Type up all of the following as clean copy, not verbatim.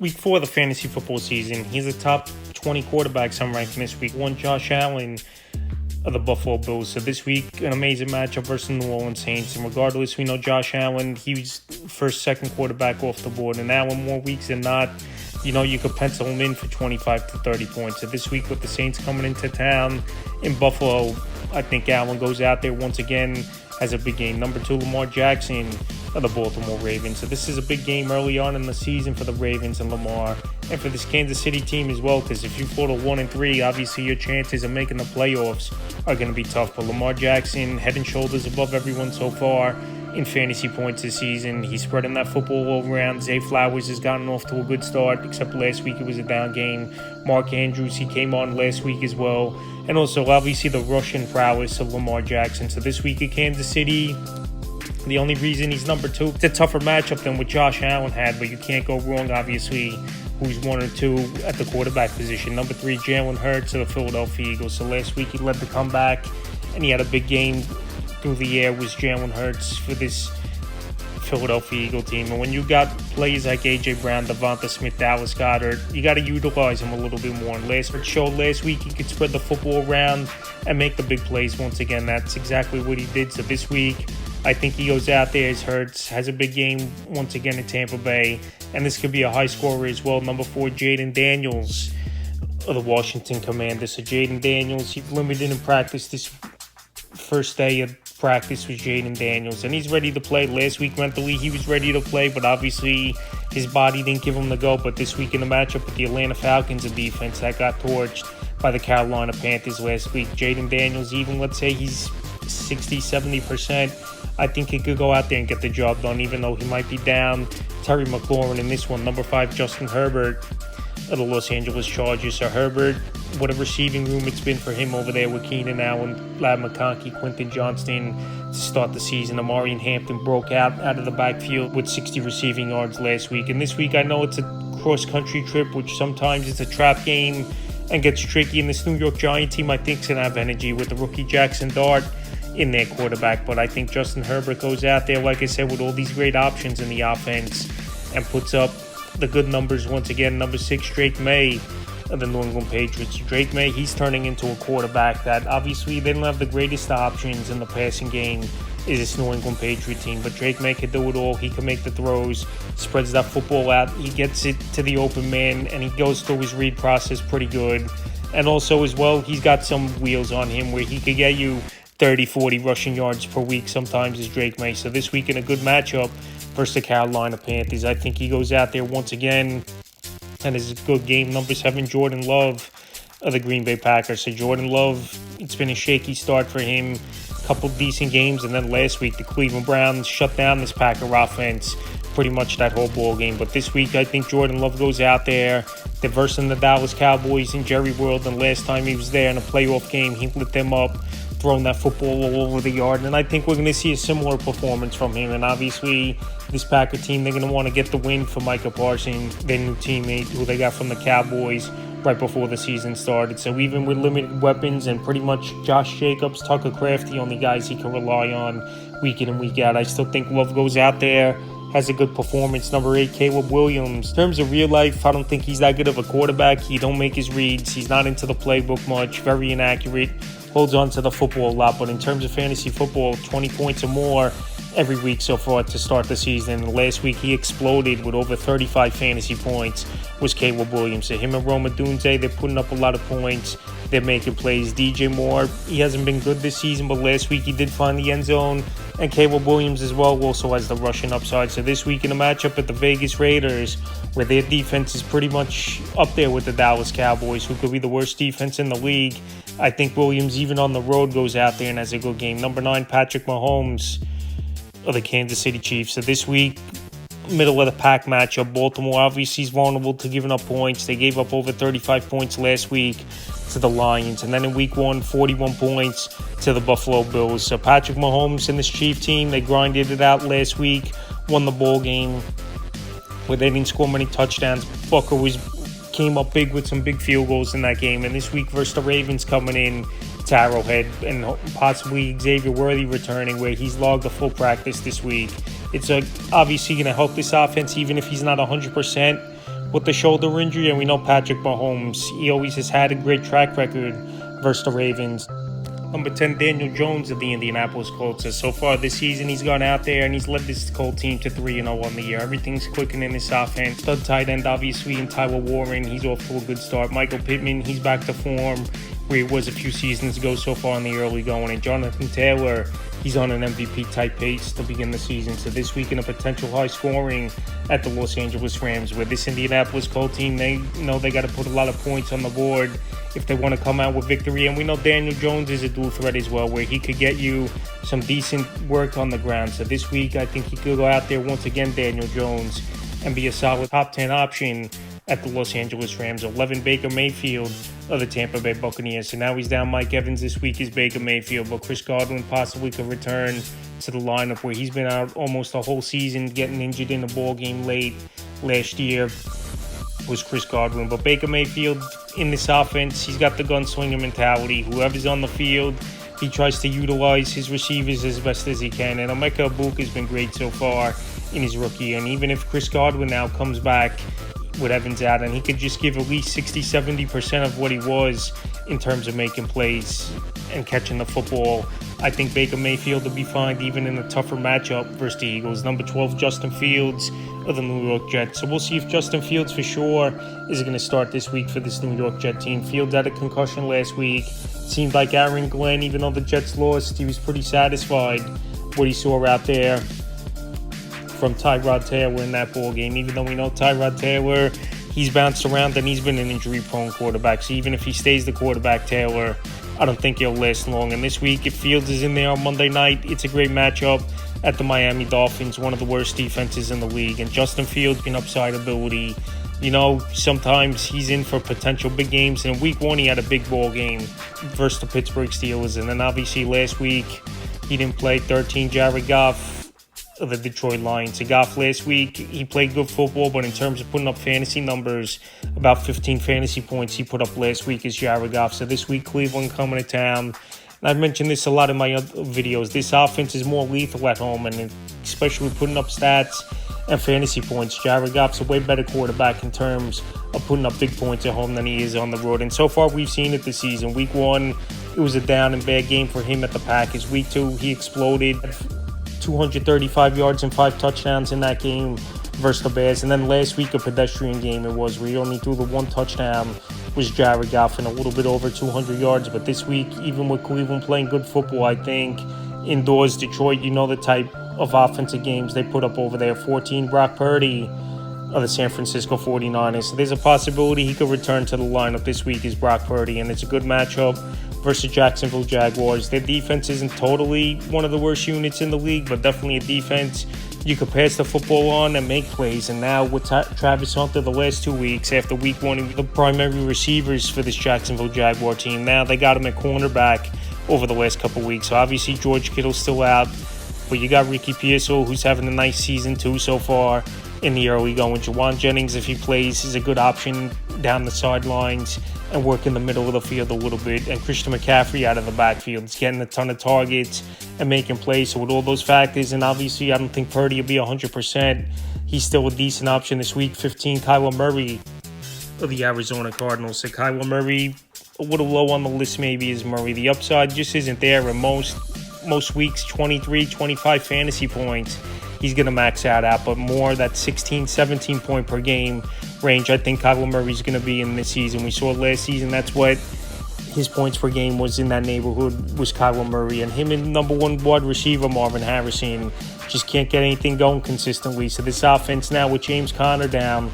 week 4 of the fantasy football season. He's a top 20 quarterbacks I'm ranking this week. One, Josh Allen of the Buffalo Bills. So this week, an amazing matchup versus the New Orleans Saints. And regardless, we know Josh Allen, he was first, second quarterback off the board. And now in more weeks than not, you could pencil him in for 25 to 30 points. So this week with the Saints coming into town in Buffalo, I think Allen goes out there once again, has a big game. Number 2, Lamar Jackson of the Baltimore Ravens. So this is a big game early on in the season for the Ravens and Lamar, and for this Kansas City team as well, because if you fall to 1-3, obviously your chances of making the playoffs are going to be tough. But Lamar Jackson, head and shoulders above everyone so far in fantasy points this season. He's spreading that football all around. Zay Flowers has gotten off to a good start, except last week it was a down game. Mark Andrews, he came on last week as well. And also, obviously, the rushing prowess of Lamar Jackson. So this week at Kansas City, the only reason he's number 2, it's a tougher matchup than what Josh Allen had, but you can't go wrong, obviously, who's 1 or 2 at the quarterback position. Number 3, Jalen Hurts of the Philadelphia Eagles. So last week he led the comeback, and he had a big game through the air, was Jalen Hurts for this Philadelphia Eagle team. And when you got players like A.J. Brown, Devonta Smith, Dallas Goedert, you got to utilize him a little bit more. And last week he could spread the football around and make the big plays once again. That's exactly what he did. So this week, I think he goes out there as Hurts, has a big game once again in Tampa Bay, and this could be a high scorer as well. Number 4, Jaden Daniels of the Washington Commanders. So Jaden Daniels, he's limited in practice. This first day of practice was Jaden Daniels, and he's ready to play. Last week mentally he was ready to play, but obviously his body didn't give him the go. But this week in the matchup with the Atlanta Falcons, a defense that got torched by the Carolina Panthers last week, Jaden Daniels, even let's say he's 60-70%, I think he could go out there and get the job done, even though he might be down Terry McLaurin in this one. Number 5, Justin Herbert of the Los Angeles Chargers. So Herbert, what a receiving room it's been for him over there with Keenan Allen, Lad McConkey, Quentin Johnston to start the season. Amari Hampton broke out of the backfield with 60 receiving yards last week. And this week I know it's a cross-country trip, which sometimes it's a trap game and gets tricky. And this New York Giant team, I think, is going to have energy with the rookie Jackson Dart in their quarterback. But I think Justin Herbert goes out there, like I said, with all these great options in the offense and puts up the good numbers once again. Number 6, Drake May of the New England Patriots. Drake May, he's turning into a quarterback that obviously they don't have the greatest options in the passing game is this New England Patriot team, but Drake May can do it all. He can make the throws, spreads that football out, he gets it to the open man, and he goes through his read process pretty good. And also as well, he's got some wheels on him where he could get you 30-40 rushing yards per week sometimes is Drake May. So this week in a good matchup versus the Carolina Panthers, I think he goes out there once again and is a good game. Number 7, Jordan Love of the Green Bay Packers. So Jordan Love, it's been a shaky start for him, a couple decent games, and then last week the Cleveland Browns shut down this Packer offense pretty much that whole ball game. But this week I think Jordan Love goes out there. They're versing the Dallas Cowboys in Jerry World, and last time he was there in a playoff game, he lit them up, throwing that football all over the yard. And I think we're going to see a similar performance from him. And obviously, this Packer team, they're going to want to get the win for Micah Parsons, their new teammate, who they got from the Cowboys right before the season started. So even with limited weapons and pretty much Josh Jacobs, Tucker Kraft, the only guys he can rely on week in and week out, I still think Love goes out there, has a good performance. Number 8, Caleb Williams. In terms of real life, I don't think he's that good of a quarterback. He don't make his reads. He's not into the playbook much. Very inaccurate. Holds on to the football a lot. But in terms of fantasy football, 20 points or more every week so far to start the season. And last week he exploded with over 35 fantasy points was Caleb Williams. So him and Rome Odunze, they're putting up a lot of points. They're making plays. DJ Moore, he hasn't been good this season, but last week he did find the end zone. And Caleb Williams as well also has the rushing upside. So this week in a matchup at the Vegas Raiders, where their defense is pretty much up there with the Dallas Cowboys, who could be the worst defense in the league, I think Williams, even on the road, goes out there and has a good game. Number 9, Patrick Mahomes of the Kansas City Chiefs. So this week, middle of the pack matchup, Baltimore obviously is vulnerable to giving up points. They gave up over 35 points last week to the Lions. And then in week 1, 41 points to the Buffalo Bills. So Patrick Mahomes and this Chief team, they grinded it out last week, won the ball game where they didn't score many touchdowns. Bucker came up big with some big field goals in that game. And this week versus the Ravens coming in to Arrowhead, and possibly Xavier Worthy returning, where he's logged a full practice this week. It's obviously going to help this offense, even if he's not 100%. with the shoulder injury, and we know Patrick Mahomes, he always has had a great track record versus the Ravens. Number 10, Daniel Jones of the Indianapolis Colts. So far this season, he's gone out there and he's led this Colt team to 3-0 on the year. Everything's clicking in this offense. Stud tight end, obviously, and Tyler Warren, he's off to a good start. Michael Pittman, he's back to form where he was a few seasons ago so far in the early going. And Jonathan Taylor, he's on an MVP-type pace to begin the season. So this week in a potential high scoring at the Los Angeles Rams, where this Indianapolis Colt team, they know they got to put a lot of points on the board if they want to come out with victory. And we know Daniel Jones is a dual threat as well, where he could get you some decent work on the ground. So this week, I think he could go out there once again, Daniel Jones, and be a solid top 10 option at the Los Angeles Rams. 11, Baker Mayfield of the Tampa Bay Buccaneers. So now he's down Mike Evans this week is Baker Mayfield, but Chris Godwin possibly could return to the lineup, where he's been out almost a whole season, getting injured in the ball game late last year was Chris Godwin. But Baker Mayfield in this offense, he's got the gunslinger mentality. Whoever's on the field, he tries to utilize his receivers as best as he can. And Emeka Egbuka has been great so far in his rookie. And even if Chris Godwin now comes back with Evans out, and he could just give at least 60-70% of what he was in terms of making plays and catching the football, I think Baker Mayfield will be fine even in a tougher matchup versus the Eagles. Number 12, Justin Fields of the New York Jets. So we'll see if Justin Fields for sure is going to start this week for this New York Jet team. Fields had a concussion last week. It seemed like Aaron Glenn, even though the Jets lost, he was pretty satisfied what he saw out there from Tyrod Taylor in that ball game. Even though we know Tyrod Taylor, he's bounced around and he's been an injury-prone quarterback. So even if he stays the quarterback, Taylor, I don't think he'll last long. And this week, if Fields is in there on Monday night, it's a great matchup at the Miami Dolphins, one of the worst defenses in the league. And Justin Fields in upside ability. You know, sometimes he's in for potential big games. And in week 1, he had a big ball game versus the Pittsburgh Steelers. And then obviously last week, he didn't play. 13, Jared Goff of the Detroit Lions. So Goff last week, he played good football, but in terms of putting up fantasy numbers, about 15 fantasy points he put up last week is Jared Goff. So this week, Cleveland coming to town. And I've mentioned this a lot in my other videos. This offense is more lethal at home, and especially putting up stats and fantasy points. Jared Goff's a way better quarterback in terms of putting up big points at home than he is on the road. And so far, we've seen it this season. Week 1, it was a down and bad game for him at the Packers. Week 2, he exploded. 235 yards and 5 touchdowns in that game versus the Bears. And then last week, a pedestrian game it was, where he only threw the 1 touchdown, was Jared Goff, and a little bit over 200 yards. But this week, even with Cleveland playing good football, I think indoors, Detroit, you know the type of offensive games they put up over there. 14, Brock Purdy of the San Francisco 49ers. So there's a possibility he could return to the lineup this week is Brock Purdy, and it's a good matchup versus Jacksonville Jaguars. Their defense isn't totally one of the worst units in the league, but definitely a defense you could pass the football on and make plays. And now with Travis Hunter the last 2 weeks, after week 1, the primary receivers for this Jacksonville Jaguar team. Now they got him at cornerback over the last couple weeks. So obviously George Kittle's still out, but you got Ricky Pearsall, who's having a nice season too so far in the early going. Jawan Jennings, if he plays, is a good option down the sidelines and work in the middle of the field a little bit. And Christian McCaffrey out of the backfield is getting a ton of targets and making plays. So with all those factors, and obviously I don't think Purdy will be 100%, he's still a decent option this week. 15, Kyler Murray of the Arizona Cardinals. So Kyler Murray, a little low on the list maybe is Murray. The upside just isn't there. And most weeks, 23, 25 fantasy points, he's going to max out at, but more that 16, 17 point per game range, I think Kyler Murray's going to be in this season. We saw it last season. That's what his points per game was in that neighborhood, was Kyler Murray. And him and number 1 wide receiver, Marvin Harrison, just can't get anything going consistently. So this offense now with James Conner down,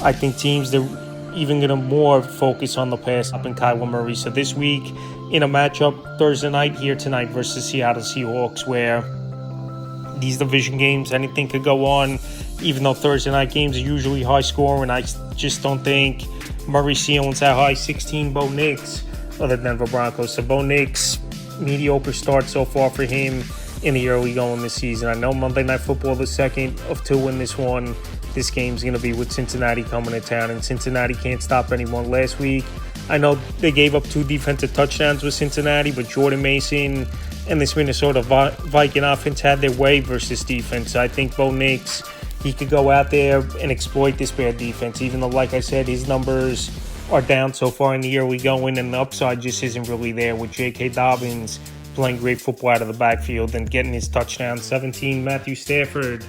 I think teams, they're even going to more focus on the pass up in Kyler Murray. So this week in a matchup Thursday night here tonight versus Seattle Seahawks, where these division games, anything could go on, even though Thursday night games are usually high scoring. I just don't think Murray's ceiling's that high. 16, Bo Nix of the Denver Broncos. So Bo Nix, mediocre start so far for him in the early going this season. I know Monday Night Football, the second of 2 in this one. This game's going to be with Cincinnati coming to town, and Cincinnati can't stop anyone. Last week, I know they gave up 2 defensive touchdowns with Cincinnati, but Jordan Mason and this Minnesota Viking offense had their way versus defense. I think Bo Nix he could go out there and exploit this bad defense, even though, like I said, his numbers are down so far in the year we go in, and the upside just isn't really there with J.K. Dobbins playing great football out of the backfield and getting his touchdown. 17, Matthew Stafford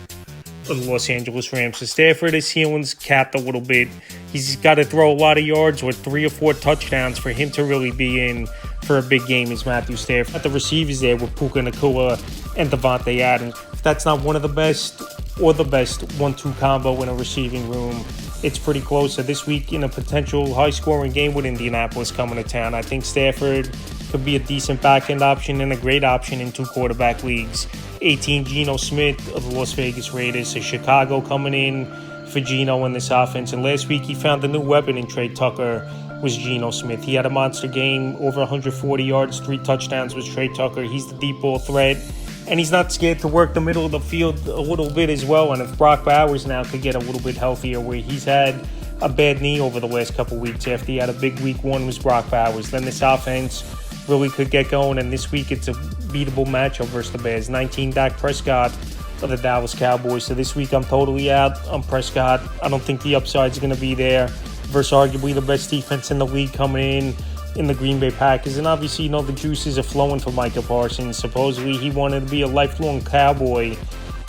of the Los Angeles Rams. So Stafford, his ceiling's capped a little bit. He's got to throw a lot of yards with 3 or 4 touchdowns for him to really be in for a big game is Matthew Stafford. At the receivers there with Puka Nacua and Devontae Adams. If that's not one of the best or the best 1-2 combo in a receiving room, it's pretty close. So this week in a potential high-scoring game with Indianapolis coming to town, I think Stafford could be a decent back-end option and a great option in 2 quarterback leagues. 18, Geno Smith of the Las Vegas Raiders. So Chicago coming in for Geno in this offense. And last week he found a new weapon in Trey Tucker was Geno Smith. He had a monster game, over 140 yards, 3 touchdowns was Trey Tucker. He's the deep ball threat. And he's not scared to work the middle of the field a little bit as well. And if Brock Bowers now could get a little bit healthier, where he's had a bad knee over the last couple weeks after he had a big week 1 was Brock Bowers. Then this offense really could get going. And this week it's a beatable matchup versus the Bears. 19, Dak Prescott of the Dallas Cowboys. So this week I'm totally out on Prescott. I don't think the upside's going to be there versus arguably the best defense in the league coming in the Green Bay Packers. And obviously, you know, the juices are flowing for Micah Parsons. Supposedly he wanted to be a lifelong Cowboy,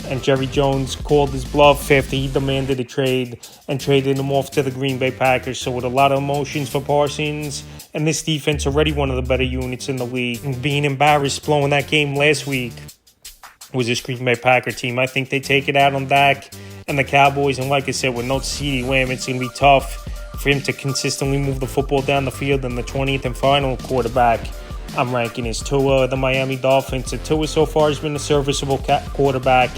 and Jerry Jones called his bluff after he demanded a trade and traded him off to the Green Bay Packers. So with a lot of emotions for Parsons, and this defense already one of the better units in the league, and being embarrassed blowing that game last week was this Green Bay Packer team. I think they take it out on Dak and the Cowboys, and like I said, with no CeeDee Lamb, it's going to be tough for him to consistently move the football down the field. And the 20th and final quarterback I'm ranking is Tua of the Miami Dolphins. So Tua so far has been a serviceable quarterback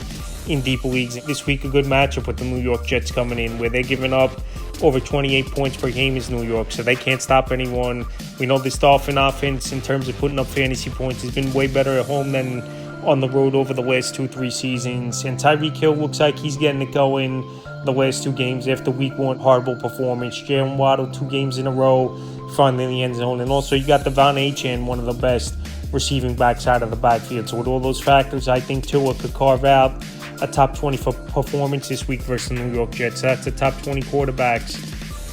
in deep leagues. This week a good matchup with the New York Jets coming in, where they're giving up over 28 points per game is New York, so they can't stop anyone. We know this Dolphin offense in terms of putting up fantasy points has been way better at home than on the road over the last 2-3 seasons. And Tyreek Hill looks like he's getting it going the last 2 games after week 1 horrible performance. Jalen Waddle 2 games in a row finally in the end zone. And also you got Devon Achane, one of the best receiving backs out of the backfield. So with all those factors, I think Tua could carve out a top 20 performance this week versus the New York Jets. So that's the top 20 quarterbacks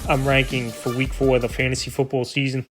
I'm ranking for week 4 of the fantasy football season.